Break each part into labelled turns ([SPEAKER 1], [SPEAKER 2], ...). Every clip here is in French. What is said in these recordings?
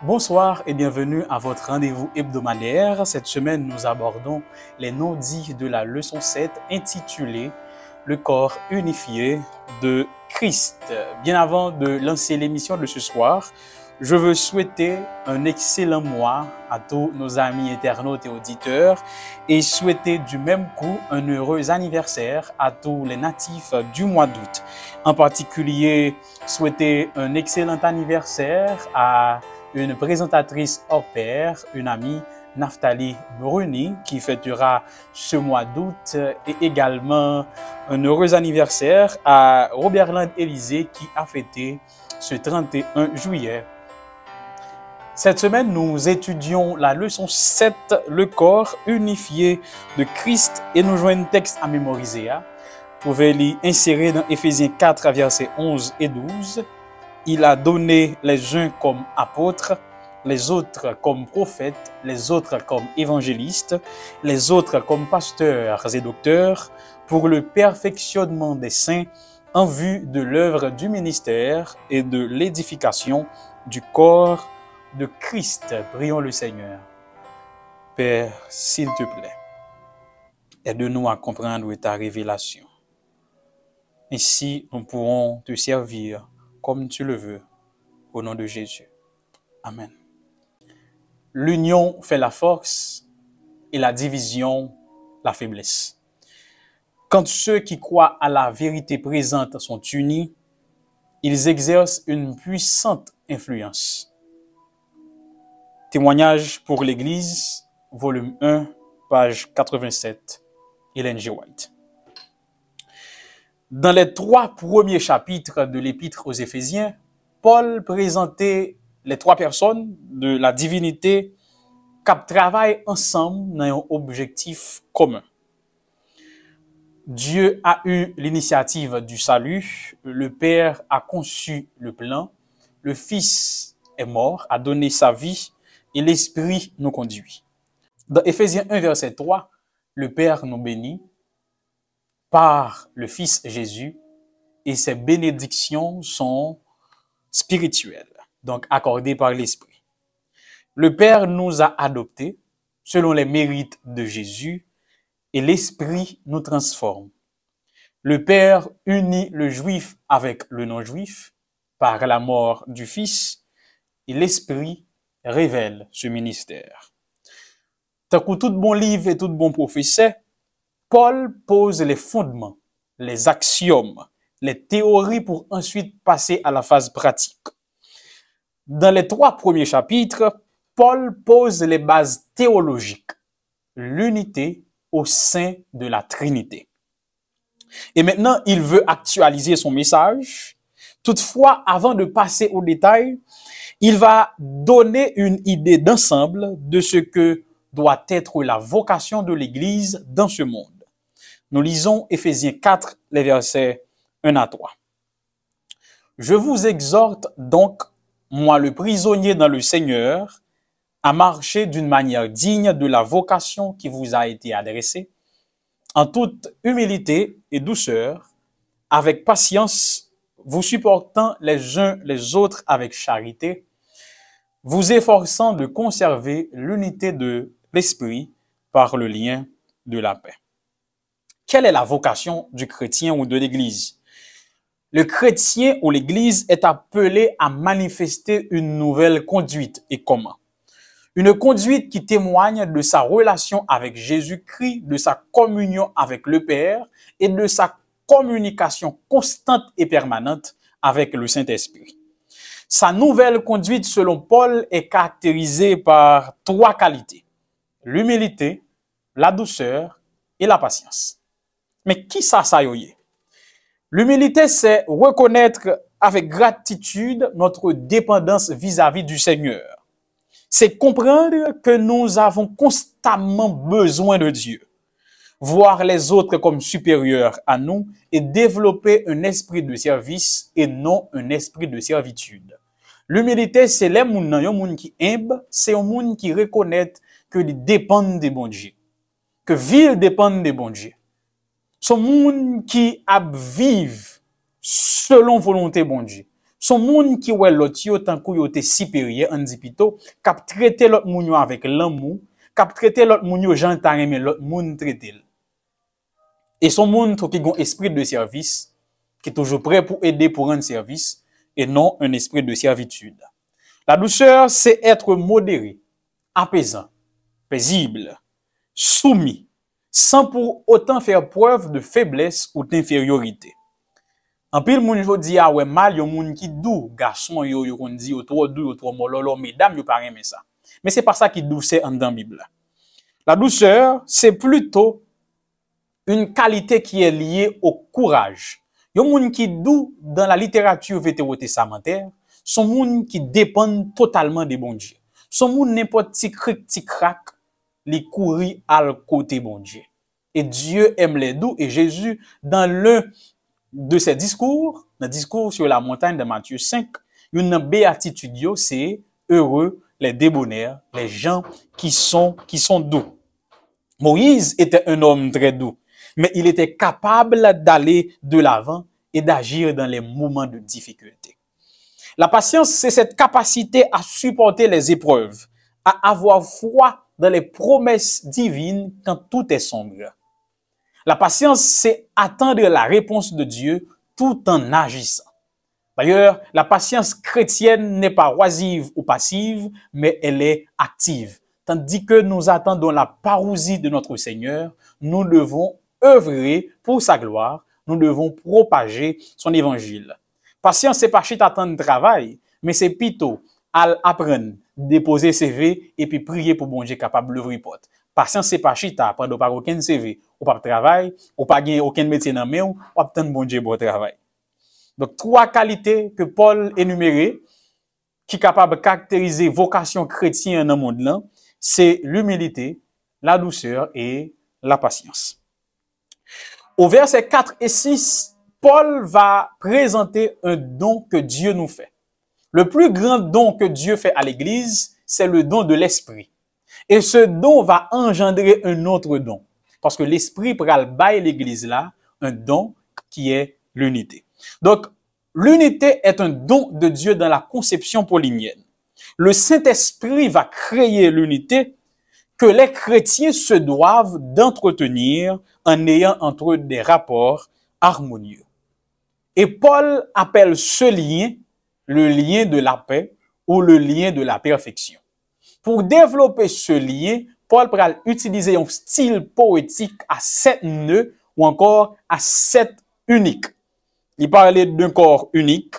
[SPEAKER 1] Bonsoir et bienvenue à votre rendez-vous hebdomadaire. Cette semaine, nous abordons les non-dits de la leçon 7 intitulée « Le corps unifié de Christ ». Bien avant de lancer l'émission de ce soir, je veux souhaiter un excellent mois à tous nos amis internautes et auditeurs et souhaiter du même coup un heureux anniversaire à tous les natifs du mois d'août. En particulier, souhaiter un excellent anniversaire à une présentatrice hors pair, une amie, Naftali Bruni, qui fêtera ce mois d'août, et également un heureux anniversaire à Roberland Élysée qui a fêté ce 31 juillet. Cette semaine, nous étudions la leçon 7, le corps unifié de Christ, et nous jouons un texte à mémoriser. Vous pouvez l'y insérer dans Éphésiens 4, versets 11 et 12. Il a donné les uns comme apôtres, les autres comme prophètes, les autres comme évangélistes, les autres comme pasteurs et docteurs, pour le perfectionnement des saints en vue de l'œuvre du ministère et de l'édification du corps de Christ. Prions le Seigneur. Père, s'il te plaît, aide-nous à comprendre ta révélation. Ainsi, nous pourrons te servir comme tu le veux, au nom de Jésus. Amen. L'union fait la force et la division la faiblesse. Quand ceux qui croient à la vérité présente sont unis, ils exercent une puissante influence. Témoignage pour l'Église, volume 1, page 87, Ellen G. White. Dans les 3 premiers chapitres de l'Épître aux Éphésiens, Paul présentait les 3 personnes de la divinité qui travaillent ensemble dans un objectif commun. Dieu a eu l'initiative du salut, le Père a conçu le plan, le Fils est mort, a donné sa vie et l'Esprit nous conduit. Dans Éphésiens 1, verset 3, le Père nous bénit par le Fils Jésus, et ces bénédictions sont spirituelles, donc accordées par l'Esprit. Le Père nous a adoptés selon les mérites de Jésus, et l'Esprit nous transforme. Le Père unit le juif avec le non-juif par la mort du Fils, et l'Esprit révèle ce ministère. Tant que tout bon livre et tout bon professeur, Paul pose les fondements, les axiomes, les théories pour ensuite passer à la phase pratique. Dans les 3 premiers chapitres, Paul pose les bases théologiques, l'unité au sein de la Trinité. Et maintenant, il veut actualiser son message. Toutefois, avant de passer aux détails, il va donner une idée d'ensemble de ce que doit être la vocation de l'Église dans ce monde. Nous lisons Éphésiens 4, les versets 1 à 3. Je vous exhorte donc, moi le prisonnier dans le Seigneur, à marcher d'une manière digne de la vocation qui vous a été adressée, en toute humilité et douceur, avec patience, vous supportant les uns les autres avec charité, vous efforçant de conserver l'unité de l'esprit par le lien de la paix. Quelle est la vocation du chrétien ou de l'Église? Le chrétien ou l'Église est appelé à manifester une nouvelle conduite. Et comment? Une conduite qui témoigne de sa relation avec Jésus-Christ, de sa communion avec le Père et de sa communication constante et permanente avec le Saint-Esprit. Sa nouvelle conduite, selon Paul, est caractérisée par 3 qualités: l'humilité, la douceur et la patience. Mais qui ça y est? L'humilité, c'est reconnaître avec gratitude notre dépendance vis-à-vis du Seigneur. C'est comprendre que nous avons constamment besoin de Dieu, voir les autres comme supérieurs à nous et développer un esprit de service et non un esprit de servitude. L'humilité, c'est les gens qui aiment, c'est un monde qui reconnaît que ils dépendent des bons dieux, que ville dépendent des bons dieux. Ce monde qui vivent selon volonté bon Dieu, Son moun qui ouais l'autre yo tant kou yo te supérieur on dit plutôt k'ap traiter l'autre moun yo avec l'amour, k'ap traiter l'autre moun yo jan ta reme l'autre moun traiter. Et son moun qui gon esprit de service, qui est toujours prêt pour aider pour rendre service et non un esprit de servitude. La douceur, c'est être modéré, apaisant, paisible, soumis, sans pour autant faire preuve de faiblesse ou d'infériorité. En pile moun yo di ah ouais mal yon moun qui dou, garçon yo kon di yo trop dou, yo trop mololo, mesdames yo pas aimer ça. Mais c'est pas ça qui douce en dans Bible. La douceur, c'est plutôt une qualité qui est liée au courage. Yon moun qui dou dans la littérature vétérotestamentaire, son moun qui dépend totalement des bon Dieu. Son moun n'importe ti cric ti crac, li couri al côté bon Dieu. Et Dieu aime les doux et Jésus dans l'un de ses discours, dans le discours sur la montagne de Matthieu 5, une béatitude c'est heureux les débonnaires, les gens qui sont doux. Moïse était un homme très doux, mais il était capable d'aller de l'avant et d'agir dans les moments de difficulté. La patience, c'est cette capacité à supporter les épreuves, à avoir foi dans les promesses divines quand tout est sombre. La patience, c'est attendre la réponse de Dieu tout en agissant. D'ailleurs, la patience chrétienne n'est pas oisive ou passive, mais elle est active. Tandis que nous attendons la parousie de notre Seigneur, nous devons œuvrer pour sa gloire, nous devons propager son évangile. Patience, c'est pas chita attendre travail, mais c'est plutôt à apprendre, déposer CV et puis prier pour bon Dieu capable d'ouvrir porte. Patience, c'est pas chita prendre pas aucun CV, ou pas travail, ou pas gagner aucun métier dans main, ou attendre bon Dieu bon travail. Donc, trois qualités que Paul énumérées, qui est capable de caractériser vocation chrétienne dans le monde là, c'est l'humilité, la douceur et la patience. Au verset 4 et 6, Paul va présenter un don que Dieu nous fait. Le plus grand don que Dieu fait à l'Église, c'est le don de l'Esprit. Et ce don va engendrer un autre don. Parce que l'Esprit pral bailler l'Église là, un don qui est l'unité. Donc, l'unité est un don de Dieu dans la conception paulinienne. Le Saint-Esprit va créer l'unité que les chrétiens se doivent d'entretenir en ayant entre eux des rapports harmonieux. Et Paul appelle ce lien le lien de la paix ou le lien de la perfection. Pour développer ce lien, Paul va utiliser un style poétique à 7 nœuds ou encore à 7 uniques. Il parlait d'un corps unique,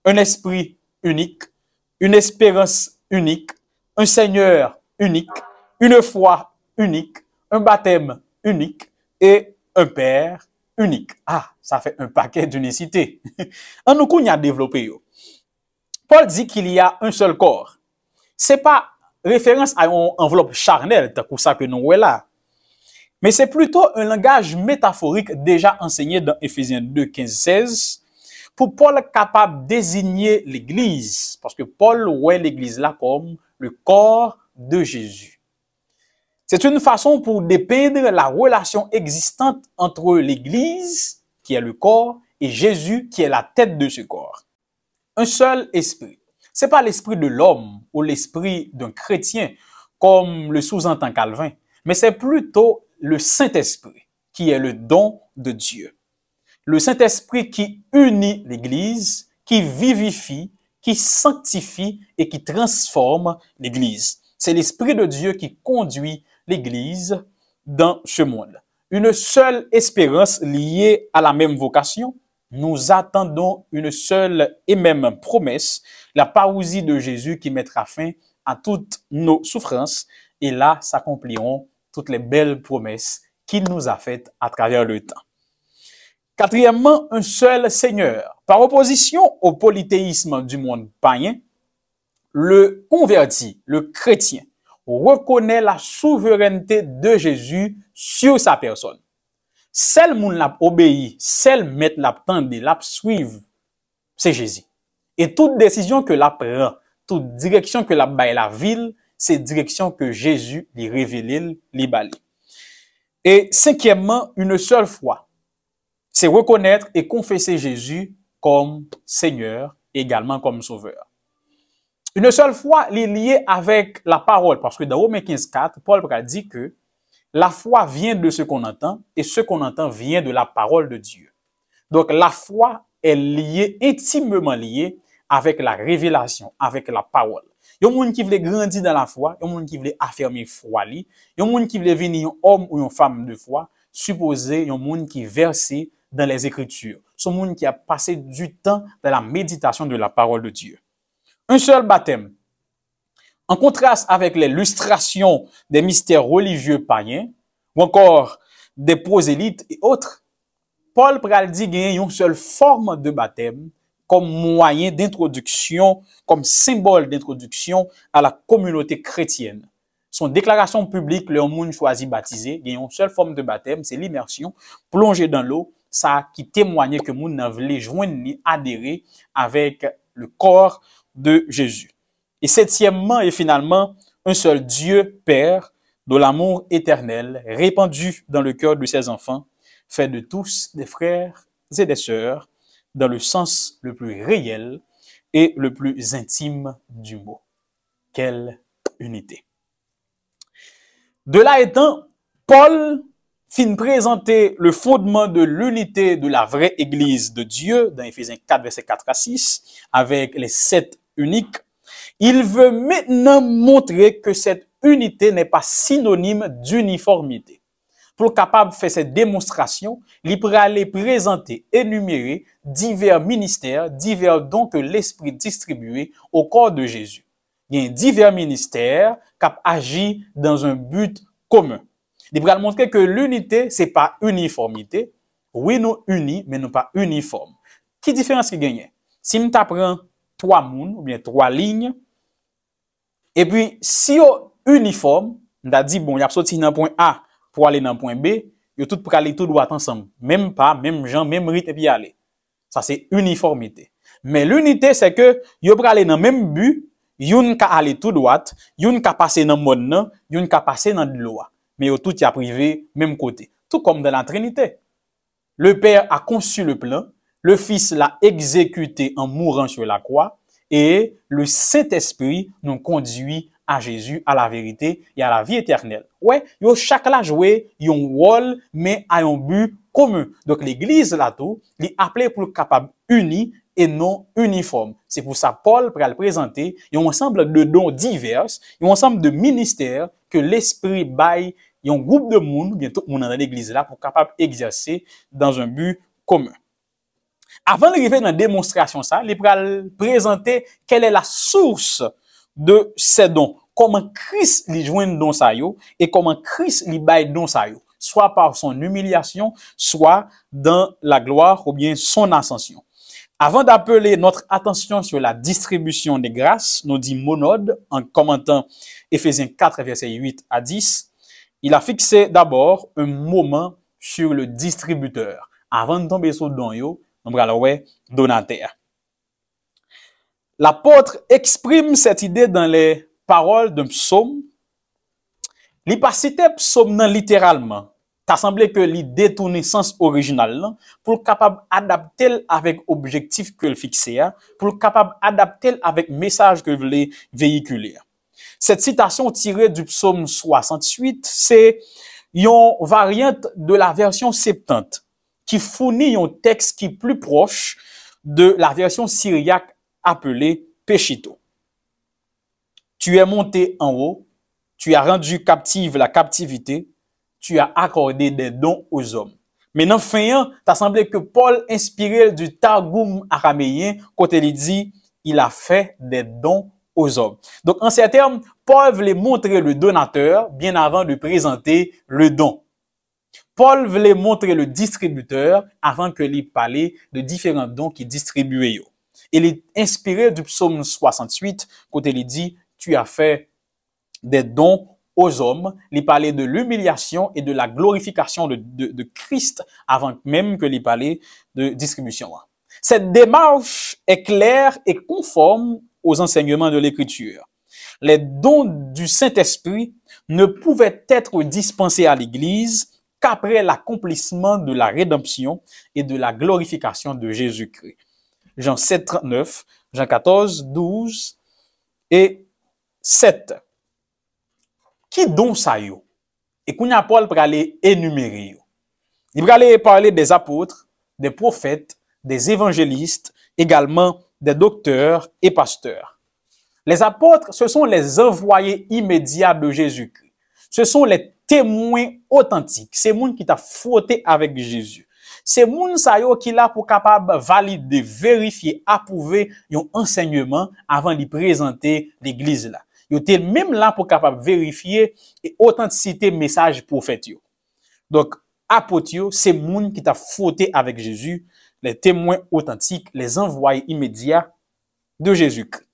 [SPEAKER 1] un esprit unique, une espérance unique, un Seigneur unique, une foi unique, un baptême unique et un Père unique. Ah, ça fait un paquet d'unicité. En nous qu'on y a développé. Paul dit qu'il y a un seul corps. C'est pas référence à une enveloppe charnelle, c'est ça que nous voyons là. Mais c'est plutôt un langage métaphorique déjà enseigné dans Éphésiens 2, 15, 16, pour Paul capable de désigner l'Église, parce que Paul voit l'Église là comme le corps de Jésus. C'est une façon pour dépeindre la relation existante entre l'Église, qui est le corps, et Jésus, qui est la tête de ce corps. Un seul esprit. C'est pas l'esprit de l'homme ou l'esprit d'un chrétien, comme le sous-entend Calvin, mais c'est plutôt le Saint-Esprit, qui est le don de Dieu. Le Saint-Esprit qui unit l'Église, qui vivifie, qui sanctifie et qui transforme l'Église. C'est l'Esprit de Dieu qui conduit l'Église dans ce monde. Une seule espérance liée à la même vocation. Nous attendons une seule et même promesse, la parousie de Jésus qui mettra fin à toutes nos souffrances. Et là s'accompliront toutes les belles promesses qu'il nous a faites à travers le temps. Quatrièmement, un seul Seigneur. Par opposition au polythéisme du monde païen, le converti, le chrétien, reconnaît la souveraineté de Jésus sur sa personne. Celle moun l'a obéi, celle met l'a tendé, l'a suivre, c'est Jésus. Et toute décision que l'a prend, toute direction que l'a baille la ville, c'est direction que Jésus lui révèle, lui bali. Et cinquièmement, une seule foi. C'est reconnaître et confesser Jésus comme Seigneur également comme sauveur. Une seule foi, il est lié avec la parole, parce que dans Romains 15:4, Paul dit que la foi vient de ce qu'on entend et ce qu'on entend vient de la parole de Dieu. Donc la foi est liée, intimement liée avec la révélation, avec la parole. Il y a des gens qui veulent grandir dans la foi, il y a des gens qui veulent affirmer foi, il y a des gens qui veulent devenir un homme ou une femme de foi, supposé il y a des gens qui versent dans les Écritures. Ce sont des gens qui a passé du temps dans la méditation de la parole de Dieu. Un seul baptême. En contraste avec les illustrations des mystères religieux païens, ou encore des prosélytes et autres, Paul pral dit qu'il y a une seule forme de baptême comme moyen d'introduction, comme symbole d'introduction à la communauté chrétienne. Son déclaration publique, le monde choisi baptisé, il y a une seule forme de baptême, c'est l'immersion, plongée dans l'eau, ça qui témoignait que moun n'a voulu joindre ni adhérer avec le corps de Jésus. Et septièmement et finalement, un seul Dieu Père, de l'amour éternel, répandu dans le cœur de ses enfants, fait de tous des frères et des sœurs, dans le sens le plus réel et le plus intime du mot. Quelle unité! De là étant, Paul fin présenter le fondement de l'unité de la vraie Église de Dieu, dans Éphésiens 4, versets 4 à 6, avec les 7 uniques. Il veut maintenant montrer que cette unité n'est pas synonyme d'uniformité. Pour capable de faire cette démonstration, il pourrait aller présenter, énumérer divers ministères, divers dons que l'Esprit distribué au corps de Jésus. Il y a divers ministères qui agissent dans un but commun. Il pourrait montrer que l'unité, c'est pas uniformité. Oui, nous unis, mais nous pas uniformes. Qui différence qui gagne? Si nous t'apprends 3 mouns, ou bien 3 lignes, et puis, si on uniforme, on a dit, bon, il y a sorti dans point A pour aller dans point B, yo tout pour aller tout droit ensemble. Même pas, même gens, même rythme et puis aller. Ça, c'est uniformité. Mais l'unité, c'est que, yo pour aller dans même but, yon ka aller tout droit, yon ka passer dans monde nan, yon ka passer dans de l'eau. Mais yo tout y a privé même côté. Tout comme dans la Trinité. Le Père a conçu le plan, le Fils l'a exécuté en mourant sur la croix, et le Saint-Esprit nous conduit à Jésus, à la vérité et à la vie éternelle. Ouais, yo chaque la joué un rôle, mais à un but commun. Donc l'Église là tout, est appelée pour capable uni et non uniforme. C'est pour ça Paul va le présenter un ensemble de dons divers, un ensemble de ministères que l'Esprit baille, un groupe de monde, bien tout le monde dans l'Église là pour capable exercer dans un but commun. Avant d'arriver dans la démonstration, il va présenter quelle est la source de ces dons. Comment Christ lui joint don ça yo, et comment Christ lui baille don ça yo. Soit par son humiliation, soit dans la gloire ou bien son ascension. Avant d'appeler notre attention sur la distribution des grâces, nous dit Monode, en commentant Éphésiens 4, versets 8 à 10, il a fixé d'abord un moment sur le distributeur. Avant de tomber sur le don yo, on va le donateur. L'apôtre exprime cette idée dans les paroles d'un psaume. Il pas cité psaume littéralement. T'as semblé que il détourne sens original pour capable adapter avec objectif que le fixé, pour capable adapter avec message que voulait véhiculer. Cette citation tirée du psaume 68, c'est une variante de la version 70 qui fournit un texte qui est plus proche de la version syriaque appelée Péchito. Tu es monté en haut, tu as rendu captive la captivité, tu as accordé des dons aux hommes. Maintenant, fin, t'as semblé que Paul, inspiré du Targum araméen, quand il dit, il a fait des dons aux hommes. Donc, en ces termes, Paul voulait montrer le donateur bien avant de présenter le don. Paul voulait montrer le distributeur avant que lui parle de différents dons qu'il distribuait. Il est inspiré du psaume 68, quand il dit, tu as fait des dons aux hommes. Il parlait de l'humiliation et de la glorification de Christ avant même que il parlait de distribution. Cette démarche est claire et conforme aux enseignements de l'Écriture. Les dons du Saint-Esprit ne pouvaient être dispensés à l'Église qu'après l'accomplissement de la rédemption et de la glorification de Jésus-Christ. Jean 7, 39, Jean 14, 12 et 7. Qui don sa yo? Et qu'on a Paul pour aller énumérer yo. Il va aller parler des apôtres, des prophètes, des évangélistes, également des docteurs et pasteurs. Les apôtres, ce sont les envoyés immédiats de Jésus-Christ. Ce sont les témoins authentiques. C'est moun qui t'a frotté avec Jésus. C'est moun sa yo qui là pour capable valider, vérifier, approuver un enseignement avant de présenter l'église là. Yo était même là pour capable vérifier et authenticité message prophète yo. Donc apôtres yo, c'est moun qui t'a frotté avec Jésus, les témoins authentiques, les envoyés immédiats de Jésus-Christ.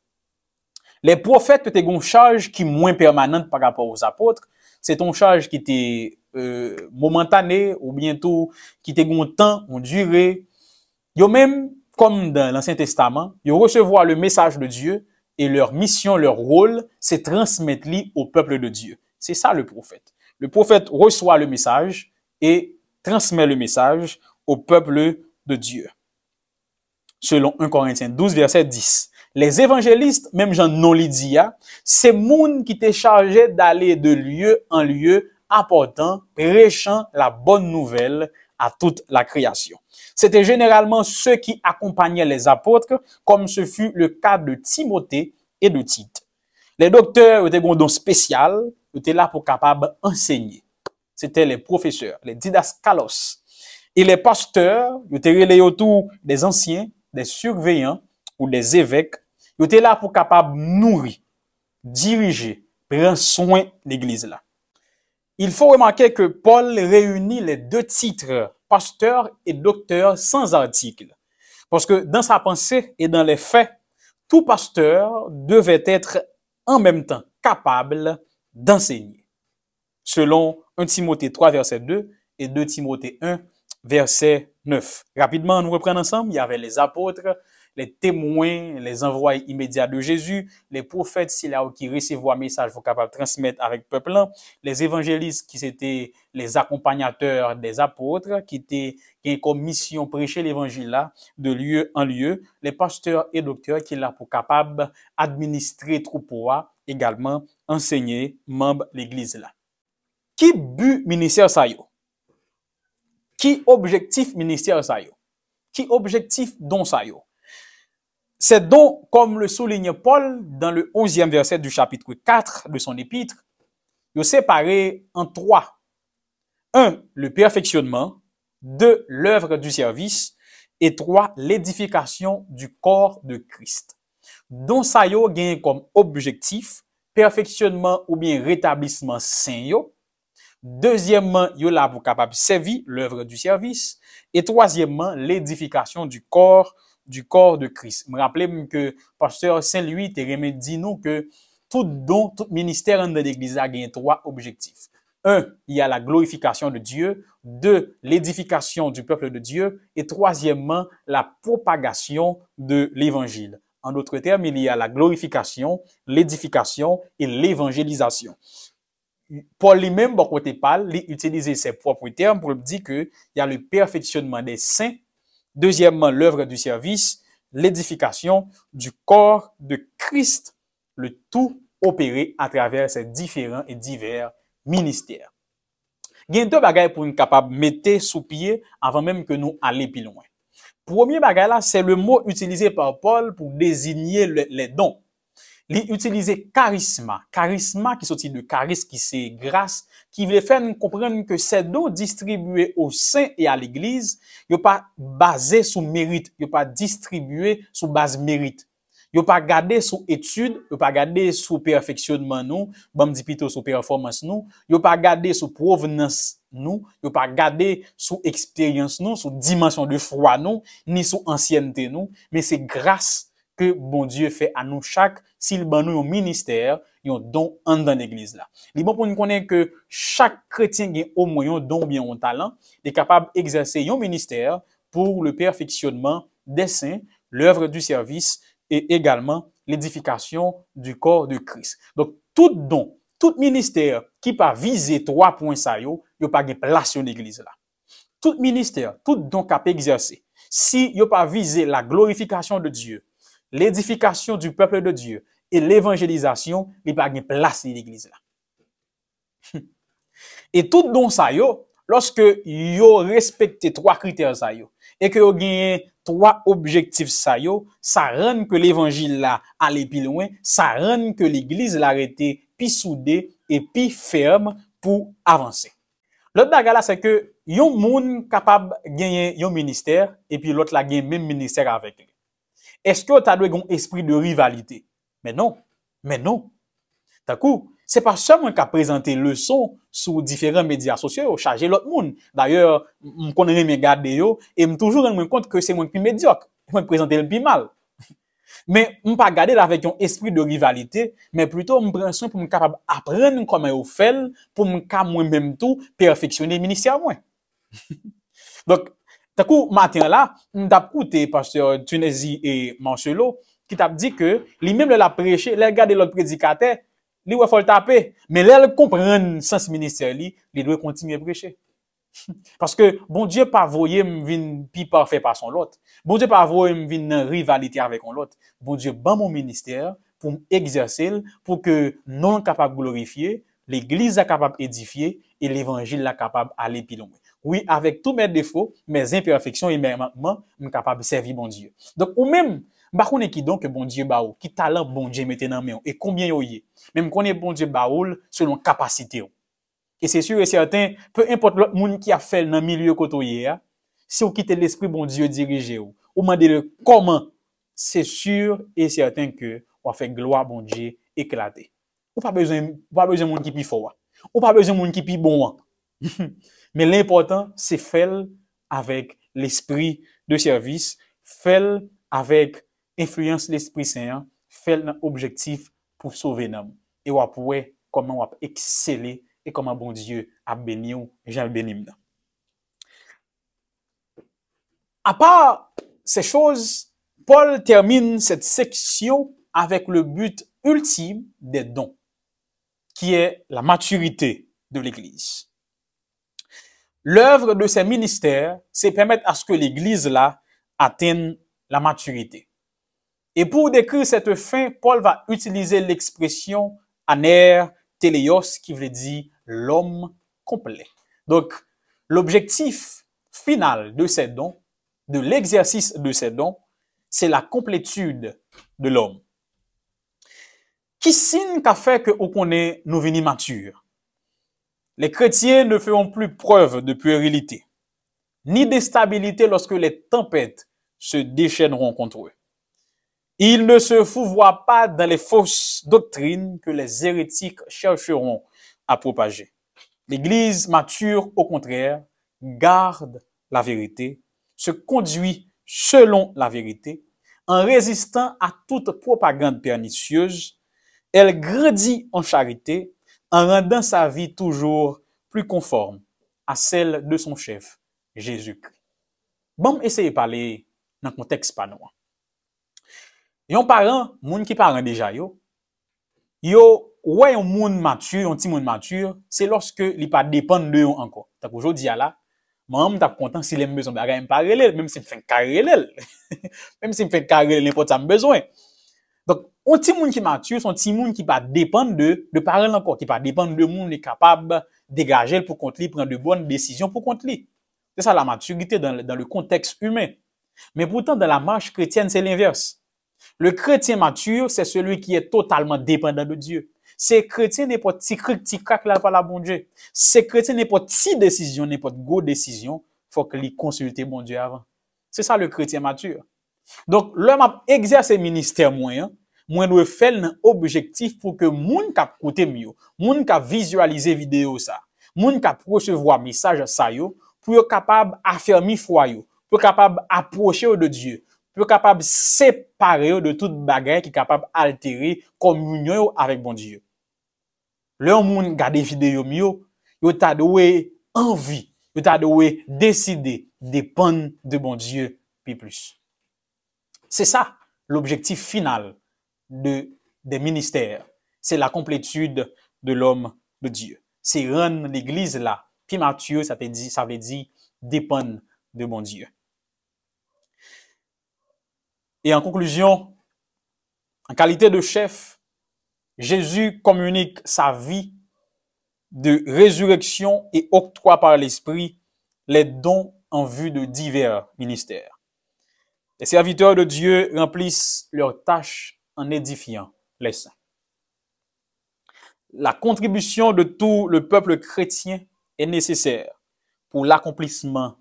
[SPEAKER 1] Les prophètes étaient une charge qui est moins permanente par rapport aux apôtres. C'est une charge qui était momentanée ou bientôt qui était un temps, une durée. Yo même, comme dans l'Ancien Testament, ils recevoir le message de Dieu et leur mission, leur rôle, c'est transmettre au peuple de Dieu. C'est ça le prophète. Le prophète reçoit le message et transmet le message au peuple de Dieu. Selon 1 Corinthiens 12, verset 10. Les évangélistes, même Jean non Lydia, c'est moun qui t'est chargé d'aller de lieu en lieu, apportant, prêchant la bonne nouvelle à toute la création. C'était généralement ceux qui accompagnaient les apôtres, comme ce fut le cas de Timothée et de Tite. Les docteurs étaient un don spécial, étaient là pour capable enseigner. C'était les professeurs, les didascalos. Et les pasteurs, ils étaient relayés autour des anciens, des surveillants ou des évêques. Ils étaient là pour capable nourrir, diriger, prendre soin de l'église là. Il faut remarquer que Paul réunit les deux titres, pasteur et docteur, sans article. Parce que dans sa pensée et dans les faits, tout pasteur devait être en même temps capable d'enseigner. Selon 1 Timothée 3, verset 2 et 2 Timothée 1, verset 9. Rapidement, nous reprenons ensemble. Il y avait les apôtres, les témoins, les envoyés immédiats de Jésus, les prophètes, c'est là qui recevaient un message pour capable transmettre avec le peuple, les évangélistes qui étaient les accompagnateurs des apôtres, qui étaient comme mission prêcher l'évangile là, de lieu en lieu, les pasteurs et docteurs qui sont là pour capable administrer troupeau, également enseigner membres de l'église là. Qui but ministère ça yo? Qui objectif ministère ça yo? Qui objectif don ça yo? C'est donc, comme le souligne Paul dans le 11e verset du chapitre 4 de son épître, il est séparé en trois. 1. Le perfectionnement. 2. L'œuvre du service. Et 3. L'édification du corps de Christ. Donc, ça yo gagne comme objectif, perfectionnement ou bien rétablissement saint yo. Deuxièmement, yo là pour capable servir l'œuvre du service. Et troisièmement, l'édification du corps de Christ. Me rappelez que pasteur Saint-Louis te remet dit nous que tout don, tout ministère de l'église a gagné trois objectifs. 1, il y a la glorification de Dieu. 2, l'édification du peuple de Dieu. Et troisièmement, la propagation de l'évangile. En d'autres termes, il y a la glorification, l'édification et l'évangélisation. Paul lui-même, bon côté parle, il utilise ses propres termes pour dire que il y a le perfectionnement des saints. Deuxièmement, l'œuvre du service, l'édification du corps de Christ, le tout opéré à travers ces différents et divers ministères. Il y a deux bagages pour nous capable mettre sous pied avant même que nous allions plus loin. Premier bagage là, c'est le mot utilisé par Paul pour désigner les dons. Il utilise charisma. Charisma qui sortit de charisme, qui c'est grâce, qui veut faire nous comprendre que ces dons distribués aux saints et à l'église, ils sont pas basés sur mérite, ils sont pas distribués sur base mérite. Ils sont pas gardés sur études, ils sont pas gardés sur perfectionnement nous, bon dit plutôt sur performance nous, ils sont pas gardés sur provenance nous, ils sont pas gardés sur expérience nous, sur dimension de foi nous, ni sur ancienneté nous, mais c'est grâce que bon Dieu fait à nous chaque s'il ban nous un ministère, un don dans l'église là. Il bon pour nous connaître que chaque chrétien a au moins un don bien un talent, est capable d'exercer un ministère pour le perfectionnement des saints, l'œuvre du service et également l'édification du corps de Christ. Donc tout don, tout ministère qui pas viser trois points ça yo pas de place dans l'église là. Tout ministère, tout don qu'a exercer, si yo pas viser la glorification de Dieu, l'édification du peuple de Dieu et l'évangélisation, il pas de place dans l'église là. Et tout don ça yo, lorsque yo respecté trois critères ça yo, et que yo gagné trois objectifs ça yo, ça rend que l'évangile là aller plus loin, ça rend que l'église là été plus soudée et plus ferme pour avancer. L'autre bagarre là c'est que yon moun capable gagner yon ministère et puis l'autre là gagne même ministère avec lui. Est-ce que tu as un esprit de rivalité? Mais non. Mais non. D'accord? C'est pas seulement qu'à présenter leçons sur différents médias sociaux, charger l'autre monde. D'ailleurs, je connais mes garder yo et me toujours rendre compte que c'est moi qui médiocre. Moi présenter le plus mal. Mais je pas garder avec un esprit de rivalité, mais plutôt me prendre soin pour me capable apprendre comment on fait pour me moi-même tout perfectionner le ministère moi. Donc d'un coup, matin là, m't'a écouté pasteur Tunisie et Marcelo qui t'a dit que lui-même l'a prêché, l'a regardé l'autre prédicateur, lui il faut le taper, mais là il comprend sens ministère lui, il doit continuer à prêcher. Parce que bon Dieu pas voyer me vinn pi parfait par son l'autre. Bon Dieu pas voyer me vinn en rivalité avec on l'autre. Bon Dieu ban mon ministère pour exercer pour que non capable glorifier, l'église est capable édifier et l'évangile est capable aller plus loin. Oui, avec tous mes défauts, mes imperfections et mes manquements, je suis capable de servir bon Dieu. Donc, ou même, bah, qu'on est qui donc bon Dieu baou, qui talent bon Dieu mette dans main et combien yo yé. Même qu'on est bon Dieu baoul selon capacité. Et c'est sûr et certain, peu importe l'autre monde qui a fait dans le milieu côté, si vous quittez l'esprit bon Dieu dirigé ou demandez comment, c'est sûr et certain que on va faire gloire bon Dieu éclater. Ou pas besoin de monde qui pi fort. Ou pas besoin de monde qui pi bon. Mais l'important, c'est faire avec l'esprit de service, faire avec influence de l'Esprit Saint, faire un objectif pour sauver l'homme. Et on va comment on va exceller et comment bon Dieu a béni ou j'ai béni. À part ces choses, Paul termine cette section avec le but ultime des dons, qui est la maturité de l'Église. L'œuvre de ces ministères, c'est permettre à ce que l'Église là atteigne la maturité. Et pour décrire cette fin, Paul va utiliser l'expression aner teleios, qui veut dire l'homme complet. Donc, l'objectif final de ces dons, de l'exercice de ces dons, c'est la complétude de l'homme. Qui signe qu'a fait que on connaît nous venir matures? Les chrétiens ne feront plus preuve de puérilité, ni de stabilité lorsque les tempêtes se déchaîneront contre eux. Ils ne se fouvoient pas dans les fausses doctrines que les hérétiques chercheront à propager. L'Église mature, au contraire, garde la vérité, se conduit selon la vérité, en résistant à toute propagande pernicieuse. Elle grandit en charité, en rendant sa vie toujours plus conforme à celle de son chef, Jésus-Christ. Bon, essayez de parler dans le contexte pas noir. Yon parent, moun qui parent déjà yo ouais un moun mature, un petit moun mature, c'est lorsque il pas dépend de yon encore. Donc aujourd'hui là, moi t'a content si l'aime besoin bagay m'pa relèl, même si me fait carré même si me fait carré n'importe ça besoin. Donc un petit moun qui mature, son petit moun qui pas dépendre de parents encore, qui pas dépendre de moun, est capable dégager pour compte lui, prendre de bonnes décisions pour compte lui. C'est ça la maturité dans le contexte humain. Mais pourtant dans la marche chrétienne, c'est l'inverse. Le chrétien mature, c'est celui qui est totalement dépendant de Dieu. C'est chrétien n'est pas petit crack là par la bon Dieu. C'est chrétien n'est pas petite décision, n'est pas go décision, faut que lui consulte bon Dieu avant. C'est ça le chrétien mature. Donc l'homme a exercé ministère moyen, moi doit faire un objectif pour que moun k'ap koute mieux, moun k'ap visualiser vidéo ça, moun k'ap recevoir message ça yo, pour être capable affermir foi yo, pour capable approcher de Dieu, pour capable séparer de toute bagaille qui est capable altérer communion avec bon Dieu. Le moun gade vidéo mieux, yo ta doué envie, yo ta doué décider dépendre de bon Dieu puis plus. C'est ça l'objectif final des ministères. C'est la complétude de l'homme de Dieu. C'est rendre l'église là, puis Matthieu, ça veut dire dépendre de bon Dieu. Et en conclusion, En qualité de chef, Jésus communique sa vie de résurrection et octroie par l'Esprit les dons en vue de divers ministères. Les serviteurs de Dieu remplissent leurs tâches en édifiant les saints. La contribution de tout le peuple chrétien est nécessaire pour l'accomplissement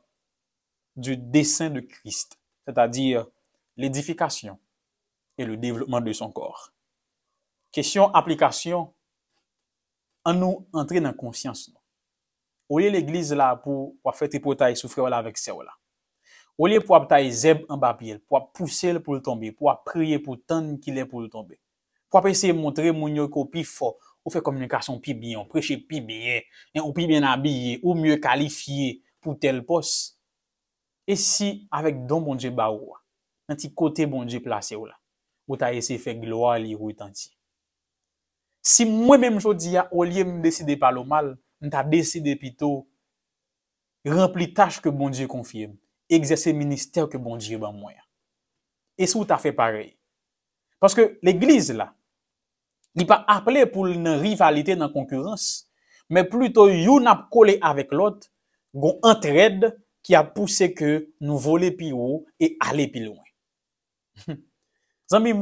[SPEAKER 1] du dessein de Christ, c'est-à-dire l'édification et le développement de son corps. Question application, en nous entrer dans la conscience. Au lieu l'église là pour faire tes potailles souffrir là avec ça là. Au lieu pour tailler zeb en papier, pour pousser pour le tomber, pour prier pour tant qu'il est pour le tomber. Pour essayer de montrer mon yo ko pi fort, ou faire communication pi bien, prêcher pi bien, ou pi bien habillé, ou mieux qualifié pour tel poste. Et si avec don bon Dieu ba ou, un petit côté bon Dieu placé ou là, ou ta essayé faire gloire li retentir. Si moi-même je dis au lieu de décider par le mal, m'ta décidé plutôt remplir tâche que bon Dieu confie, exercer ministère que bon Dieu ban moi. Et si vous t'as fait pareil. Parce que l'église là, il pas appelé pour une rivalité dans concurrence, mais plutôt yon a collé avec l'autre, gon entraide qui a poussé que nous voler plus haut et aller plus loin. Zami,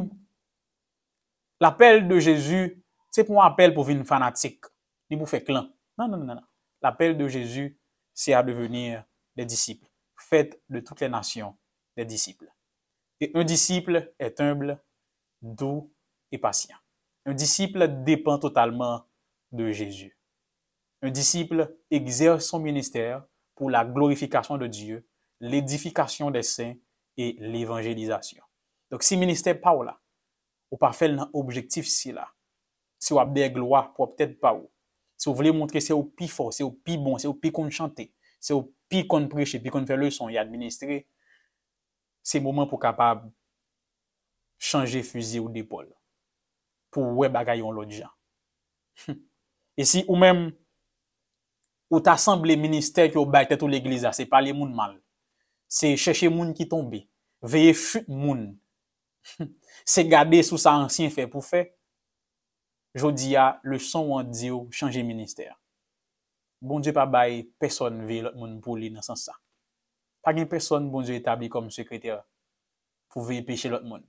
[SPEAKER 1] l'appel de Jésus, c'est pour un appel pour une fanatique, ni pour faire clan. Non. L'appel de Jésus, c'est à devenir des disciples. Faites de toutes les nations des disciples. Et un disciple est humble, doux et patient. Un disciple dépend totalement de Jésus. Un disciple exerce son ministère pour la glorification de Dieu, l'édification des saints et l'évangélisation. Donc, si le ministère pas là, ou pas fait l'objectif si là, si vous avez des gloires pour peut-être pas où. Si vous voulez montrer c'est au plus fort, c'est au plus bon, c'est au plus qu'on chante, c'est au plus qu'on prêche, puis qu'on fait leçon et administrer, c'est le moment pour capable changer fusil ou d'épaule pour ouais bagaille on l'autre gens. Et si ou même ou t'assemble ministère qui au bail tête ou l'église, c'est pas les moun mal. C'est chercher moun qui tombe, veiller chute moun. C'est garder sous ça ancien fait pour faire. Jodi a le son en dit changer ministère. Bon Dieu pas bail personne veille l'autre moun pour lui dans sens ça. Pas une personne bon Dieu établi comme secrétaire pour veiller pécher l'autre monde.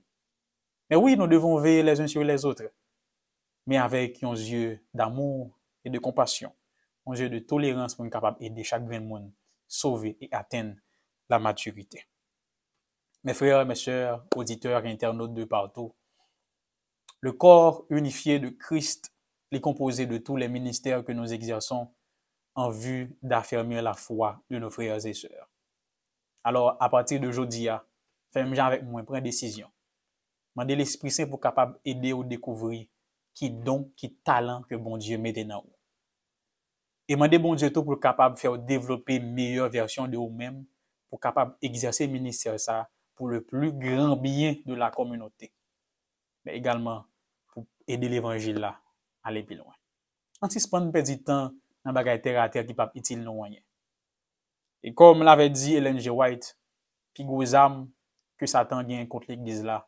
[SPEAKER 1] Mais oui, nous devons veiller les uns sur les autres, mais avec un yeux d'amour et de compassion, un yeux de tolérance pour être capable d'aider chaque monde sauver et atteindre la maturité. Mes frères, mes sœurs, auditeurs et internautes de partout, le corps unifié de Christ est composé de tous les ministères que nous exerçons en vue d'affermir la foi de nos frères et sœurs. Alors, à partir d'aujourd'hui, faites avec moi, prenez décision. Mandez l'Esprit Saint pour capable aider ou découvrir qui don, qui talent que bon Dieu met dans vous. Et mandez bon Dieu tout pour capable faire développer une meilleure version de vous-même pour capable exercer le ministère ça pour le plus grand bien de la communauté. Mais également pour aider l'évangile là à aller plus loin. On ne se prend pas du temps dans bagaille terre à terre qui pas utile non rien. Et comme l'avait dit Ellen G. White, puis gros âme que Satan gagne contre l'église là,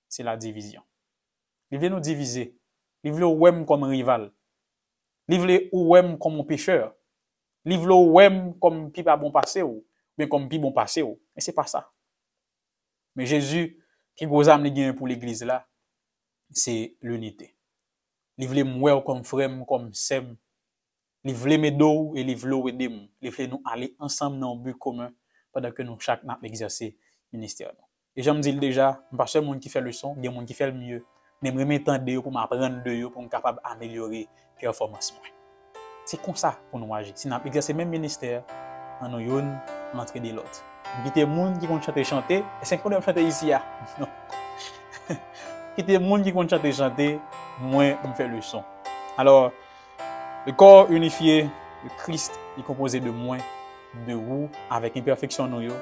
[SPEAKER 1] c'est la division. Il veut nous diviser. Il veut nous comme rival. Il veut nous comme un pécheur. Il veut nous comme pi pas bon passé ou bien comme pi bon passé ou. Mais c'est pas ça. Mais Jésus, qui gros âme li gagne pour l'église là, c'est l'unité. Il veut nous comme frère, comme sem. Il veut m'aider et il veut aider nous. Il veut nous aller ensemble dans un but commun pendant que nous chaque n'a exercer ministère. Et j'aime dire déjà, pas seulement qui fait le son, il y a monde qui fait le mieux. Mais je m'entendre pour m'apprendre de eux pour être capable d'améliorer la performance. C'est comme ça pour nous agir. Si nous exerçons le même ministère, nous avons l'entrée de l'autre. Il y a des gens qui vont chanter, et c'est qu'on doit chanter ici. Non. Il y a des gens qui vont chanter, moi, je fais le son. Alors, le corps unifié de Christ est composé de moi, de vous, avec imperfection nous,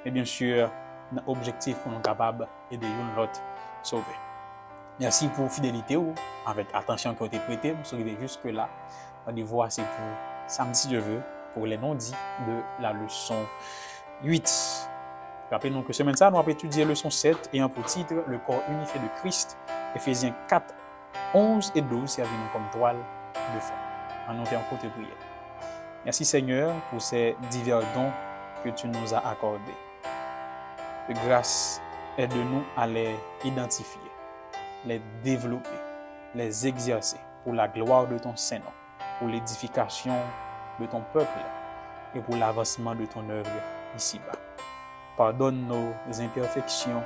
[SPEAKER 1] et bien sûr, un objectif pour nous capables d'aider l'autre sauver. Merci pour votre fidélité ou avec attention qui a été prêtée. Vous serez jusque là. Rendez-vous c'est pour samedi si je veux, pour les non-dits de la leçon 8. Rappelez-nous que semaine ça, nous avons étudié leçon 7 ayant pour titre le corps unifié de Christ Éphésiens 4, 11 et 12 servent comme toile de fond. En nous faisant courte prière. Merci Seigneur pour ces divers dons que tu nous as accordés. De grâce, aide-nous à les identifier, les développer, les exercer pour la gloire de ton Saint-Nom, pour l'édification de ton peuple et pour l'avancement de ton œuvre ici-bas. Pardonne nos imperfections,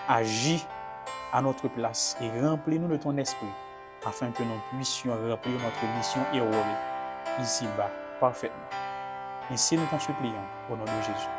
[SPEAKER 1] agis à notre place et remplis-nous de ton esprit afin que nous puissions remplir notre mission et rôle ici-bas parfaitement. Ainsi nous t'en supplions au nom de Jésus.